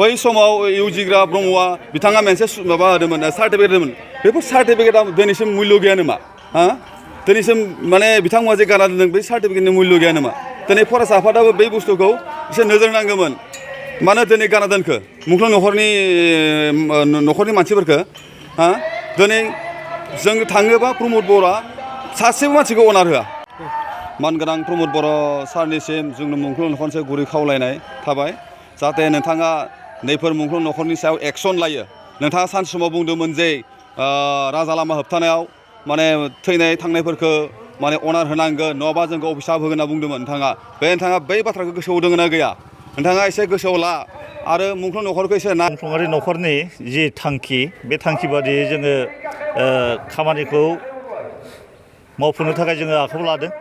बै समाव इउजिग्रा ब्रह्मआ बिथाङा मोनसे माबा होदोंमोन सार्टिफिकेट होदोंमोन बेफोर सार्टिफिकेटआ दिनैसिम मुल्य गैया नामा दिनैसिम माने बिथांमोना जे गाना दोनदों बै सार्टिफिकेटनि मुल्य गैया नामा दिनै फरायसा आफादाबो बै बुस्थुखौ एसे नोजोर नांगौमोन मानो दिनै गाना दोनखो मुंख्लं न'खरनि मानसिफोरखौ दिनै जों थाङोबा प्रमद बर'आ सासेबो मानसिखौ अनार होआ मानगोनां प्रमद बर' सारनिसिम जोंनो मुंख्लं न'खरनिसायाव गुरै खावलायनाय थाबाय जाहाथे नोंथाङा नैफोर मुंख्लं न'खरनि सायाव एक्सन लायो नोंथाङा सानसे समाव बुंदोंमोन जे राजा लामा होबथानायाव माने थैनाय थांनायफोरखौ माने अनार होनांगोन नङाबा जोंखौ अभिशाप होगोन होनना बुंदोंमोन नोंथाङा बै बाथ्राखौ गोसोआव दङ ना गैया नोंथाङा एसे गोसोआव ला आरो मुंख्लं न'खरखौ एसे मुंख्लंआरि न'खरनि जि थांखि बे थांखि बादियै जोङो खामानिखौ मावफुंनो थाखाय जोङो आखायाव लादों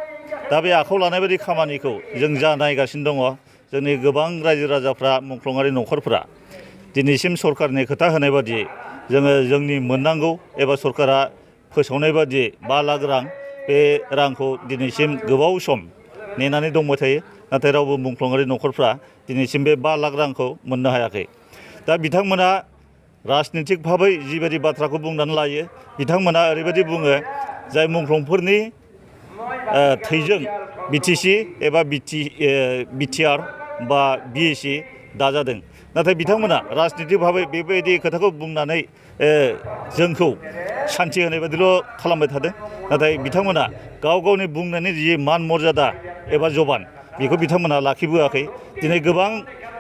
दा बे आखायाव लानाय बायदि खामानिखौ जों जा नायगासिनो दङ जोंनि गोबां रायजो राजाफ्रा मुंख्लंआरि न'खरफ्रा दिनैसिम सरकारनि खोथा होनाय बादियै जोङो जोंनि मोननांगौ एबा सरकारा फोसावनाय बादियै 5 लाख रां बे रांखौ दिनैसिम गोबाव सम नेनानै दंबाय थायो नाथाय रावबो मुंख्लंआरि न'खरफ्रा दिनैसिम बे 5 लाख रांखौ मोननो हायाखै दा बिथांमोना राजनितिक भाबै जिबायदि बाथ्राखौ बुंनानै लायो बिथांमोना ओरैबायदि बुङो जाय मुंख्लंफोरनि थैजों बिटिसि एबा बिटिआर बा बिएसि दाजादों नाथाय बिथांमोना राजनितिक भाबै बेबायदि खोथाखौ बुंनानै जोंखौ सान्थि होनाय बायदिल' खालामबाय थादों नाथाय बिथांमोना गाव गावनि बुंनायनि जि मान मर्यादा एबा जबान बेखौ बिथांमोना लाखिबोआखै दिनै गोबां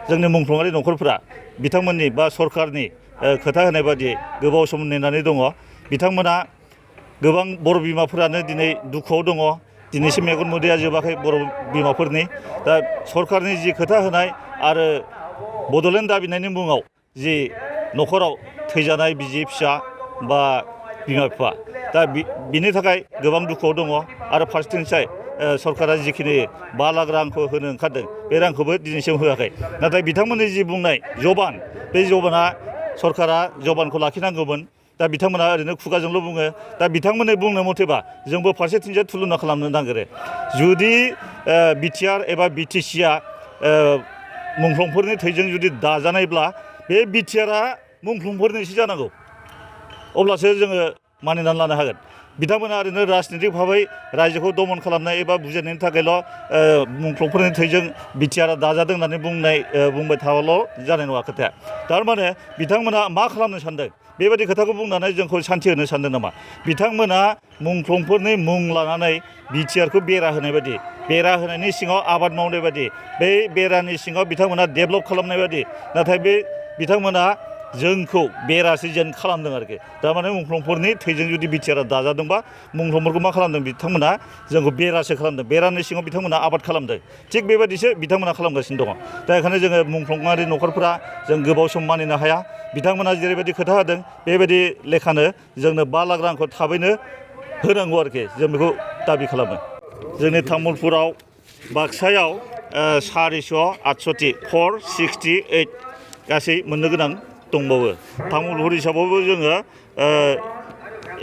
जोंनि मुंख्लंआरि न'खरफोरा बिथांमोननि बा सरकारनि खोथा होनाय बादियै गोबाव सम नेनानै दङ बिथांमोना गोबां बर' बिमाफोरानो दिनै दुखुआव दङ दिनैसिम मेगन मोदैया जोबाखै बर' बिमाफोरनि दा सरकारनि जि खोथा होनाय आरो बड'लेण्ड दाबिनायनि मुङाव जि न'खराव थैजानाय बिसि फिसा बा बिमा बिफा दा बिनि थाखाय गोबां दुखुआव दङ आरो फारसेथिंजाय सरकारा जिखिनि 5 लाख रांखौ होनो ओंखारदों बे रांखौबो दिनैसिम होआखै नाथाय बिथांमोननि जि बुंनाय जबान बे जबाना सरकारा जबानखौ लाखिनांगौमोन दा बिथांमोना ओरैनो खुगाजोंल' बुङो दा बिथांमोननि बुंनो मथेबा जोंबो फारसेथिंजाय थुलुना खालामनो नागिरो जुदि बिटिआर एबा बिटिसिआ मुंख्लंफोरनि थैजों जुदि दाजानायब्ला बे बिटिआरआ मुंख्लंफोरनिसो जानांगौ अब्लासो जोङो मानिनानै लानो हागोन बिथांमोना ओरैनो राजनितिक भाबै रायजोखौ दमन खालामनाय एबा बुजायनायनि थाखायल' मुंख्लंफोरनि थैजों बिटिआरआ दाजादों होननानै बुंबाय थाबाल' जानाय नङा खोथाया थारमाने बिथांमोना मा खालामनो सानदों बेबायदि खोथाखौ बुंनानै जोंखौ सान्थि होनो सानदों नामा बिथांमोना मुंख्लंफोरनि मुं लानानै बिटिआरखौ बेरा होनाय बायदि बेरा होनायनि सिङाव आबाद मावनाय बायदि बै बेरानि सिङाव बिथांमोना डेभेलप खालामनाय बायदि नाथाय बे बिथांमोना जोंखौ बेरासो जेन खालामदों आरोखि थारमाने मुंख्लंफोरनि थैजों जुदि बिटिआरआ दाजादोंबा मुंख्लंफोरखौ मा खालामदों बिथांमोना जोंखौ बेरासो खालामदों बेरानि सिङाव बिथांमोना आबाद खालामदों थिग बेबायदिसो बिथांमोना खालामगासिनो दङ दा बेखायनो जोङो मुंख्लंआरि न'खरफोरा जों गोबाव सम मानिनो हाया बिथांमोना जेरैबायदि खोथा होदों बेबायदि लेखानो जोंनो 5 लाख रांखौ थाबैनो होनांगौ आरोखि जों बेखौ दाबि खालामो जोंनि तामुलपुराव बाक्सायाव 468 468 गासै मोननो गोनां दंबावो तामुलपुर हिसाबावबो जोङो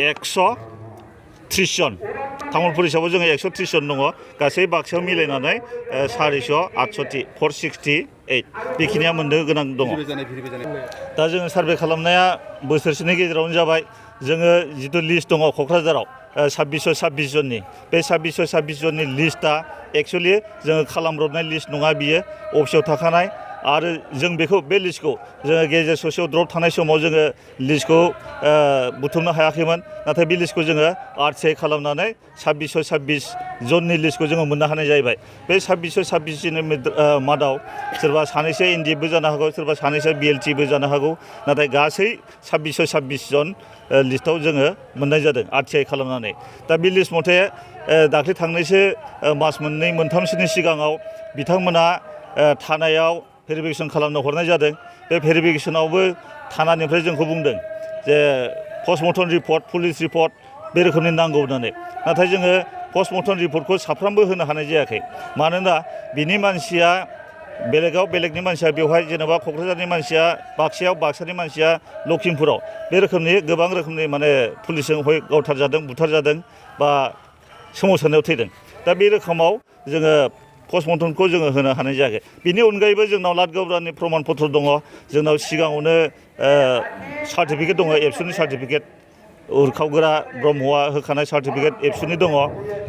130 जन तामुलपुर हिसाबाव जोङो 130 जन दङ गासै बाक्सायाव मिलायनानै 468 468 बेखिनिया मोननो गोनां दङ दा जोङो सार्भे खालामनाया बोसोरसेनि गेजेरावनो जाबाय जोङो जिथु लिस्ट दङ क'क्राझाराव 2626 जननि बे 2626 जननि लिस्टआ एक्सुवेलि जोङो खालामब्रबनाय लिस्ट नङा बियो अफिसाव थाखानाय आरो जों बेखौ बे लिस्टखौ जोङो गेजेर ससेयाव द्रप थानाय समाव जोङो लिस्टखौ बुथुमनो हायाखैमोन नाथाय बे लिस्टखौ जोङो आरटिआइ खालामनानै 2626 जननि लिस्टखौ जोङो मोननो हानाय जाहैबाय बे 2626 नि मादाव सोरबा सानैसो एनडिएफबो जानो हागौ सोरबा सानैसो बिएलटिबो जानो हागौ नाथाय गासै 2626 जन लिस्टआव जोङो मोननाय जादों आरटिआइ खालामनानै दा बे लिस्ट मथे दाख्लै थांनायसो मास मोननै मोनथामसोनि सिगाङाव बिथांमोना थानायाव भेरिफिकेसन खालामनो हरनाय जादों बे भेरिफिकेसनावबो थानानिफ्राय जोंखौ बुंदों जे पस्टमर्टम रिपर्ट पुलिस रिपर्ट बे रोखोमनि नांगौ होननानै नाथाय जोङो पस्टमर्टम रिपर्टखौ साफ्रोमबो होनो हानाय जायाखै मानोना बिनि मानसिया बेलेगाव बेलेगनि मानसिया बेवहाय जेनेबा क'क्राझारनि मानसिया बाक्सायाव बाक्सानि मानसिया लखिमपुराव बे रोखोमनि गोबां रोखोमनि माने पुलिसजों गावथारजादों बुथारजादों बा सोमावसारनायाव थैदों दा बे रोखोमाव जोङो पस्टमर्टमखौ जोङो होनो हानाय जायाखै बिनि अनगायैबो जोंनाव लादगावब्रानि प्रमान पत्र दङ जोंनाव सिगाङावनो सार्टिफिकेट दङ एबसुनि सार्टिफिकेट उरखावगोरा ब्रह्मआ होखानाय सार्टिफिकेट एबसुनि दङ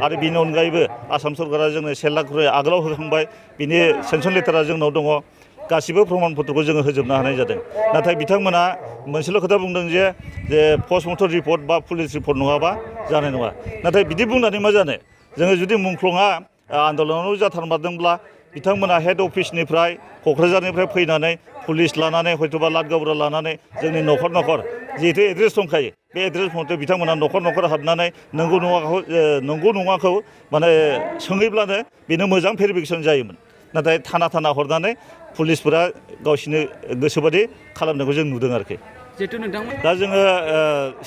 आरो बिनि अनगायैबो आसाम सरकारा जोंनो 1 लाख आगोलाव होखांबाय बिनि सेंसन लेटारा जोंनाव दङ गासिबो प्रमान पत्रखौ जोङो होजोबनो हानाय जादों नाथाय बिथांमोना मोनसेल' खोथा बुंदों जे पस्टमर्टम रिपर्ट बा पुलिस रिपर्ट नङाबा जानाय नङा नाथाय बिदि बुंनानै मा जानो जोङो जुदि मुंख्लंआ आन्दलनाव जाथारमारदोंब्ला बिथांमोना हेड अफिसनिफ्राय क'क्राझारनिफ्राय फैनानै पुलिस लानानै हयथ'बा लादगावब्रा लानानै जोंनि न'खर न'खर जिहेतु एड्रेस दंखायो बे एड्रेस मथे बिथांमोना न'खर न'खर हाबनानै नंगौ नङाखौ माने सोङैब्लानो बेनो मोजां भेरिफिकेसन जायोमोन नाथाय थाना हरनानै पुलिसफोरा गावसिनि गोसोबादि खालामनायखौ जों नुदों आरोखि दा जोङो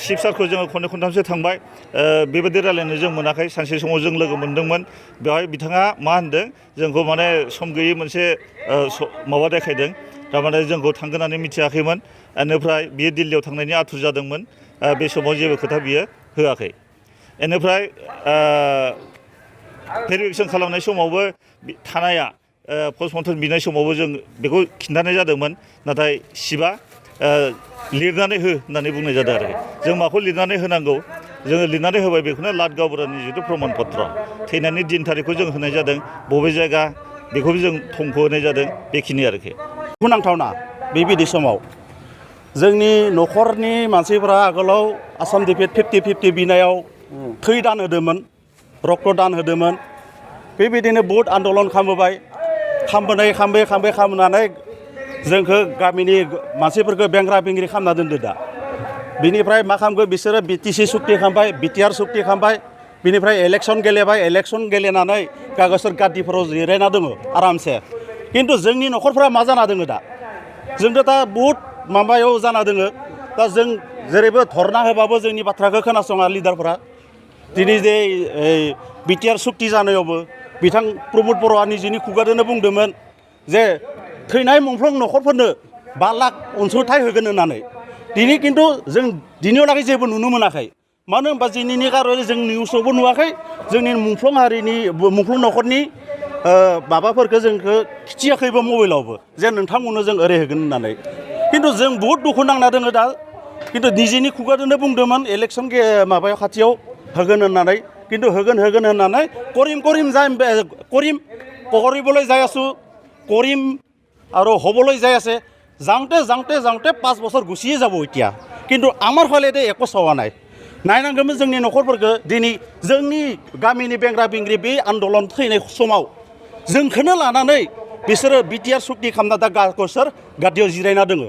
चिफ सारखौ जोङो खननै खनथामसो थांबाय बेबायदि रायलायनो जों मोनाखै सानसे समाव जों लोगो मोन्दोंमोन बेवहाय बिथाङा मा होनदों जोंखौ माने सम गैयै मोनसे माबा देखायदों थारमाने जोंखौ थांगोन होननानै मिथियाखैमोन बेनिफ्राय बियो दिल्लीयाव थांनायनि आथुर जादोंमोन बे समाव जेबो खोथा बियो होआखै बेनिफ्राय भेरिफिकेसन खालामनाय समावबो थानाया पस्टमर्टम बिनाय समावबो जों बेखौ खिन्थानाय जादोंमोन नाथाय सिबा लिरनानै हो होननानै बुंनाय जादों आरो जों माखौ लिरनानै होनांगौ जोङो लिरनानै होबाय बेखौनो लादगावब्रानि जिथु प्रमान पत्र थैनायनि दिन थारिखखौ जों होनाय जादों बबे जायगा बेखौबो जों थंखौ होनाय जादों बेखिनि आरोखि दुखुनांथावना बेबायदि समाव जोंनि न'खरनि मानसिफोरा आगोलाव आसाम डिफेन्स 50-50 बिनायाव थै दान होदोंमोन रक्त दान होदोंमोन बेबायदिनो बहुद आन्दलन खालामबोबाय खालामनानै जोंखौ गामिनि मानसिफोरखौ बेंग्रा बेंग्रि खालामना दोनदो दा बिनिफ्राय मा खालामगो बिसोरो BTC सुक्ति खालामबाय BTR सुक्ति खालामबाय बिनिफ्राय इलेक्सन गेलेबाय इलेक्सन गेलेनानै गावसोर गादिफोराव जिरायना दङ आरामसे खिन्थु जोंनि न'खरफोरा मा जाना दङ दा जोंथ' दा बहुद माबायाव जाना दङ दा जों जेरैबो धरना होबाबो जोंनि बाथ्राखौ खोनासङा लिडारफोरा दिनै जे BTR सुक्ति जानायावबो बिथां प्रमद बर'आ निजिनि खुगाजोंनो बुंदोंमोन जे थैनाय मुंख्लं न'खरफोरनो 5 लाख अनसुंथाइ होगोन होननानै दिनै खिन्थु जों दिनैहालागै जेबो नुनो मोनाखै मानो होनबा दिनैनि कारणे जों निउसावबो नुवाखै जोंनि मुंख्लं हारिनि मुंख्लं न'खरनि माबाफोरखौ जोंखौ खिथियाखैबो मबाइलावबो जे नोंथांमोननो जों ओरै होगोन होननानै खिन्थु जों बहुद दुखु नांना दङ दा खिन्थु निजिनि खुगाजोंनो बुंदोंमोन इलेक्सन माबायाव खाथियाव होगोन होननानै खिन्थु होगोन होननानै কৰিবলৈ যাই আছোঁ কৰিম আৰু হ'বলৈ যাই আছে যাওঁতে 5 বছৰ গুচিয়ে যাব এতিয়া কিন্তু আমাৰ ফালে একো চাৱা নাই नायनांगौमोन जोंनि न'खरफोरखौ दिनै जोंनि गामिनि बेंग्रा बेंग्रि बे आन्दलन थैनाय समाव जोंखौनो लानानै बिसोरो BTR सुक्ति खालामना दा गावसोर गादियाव जिरायना दङ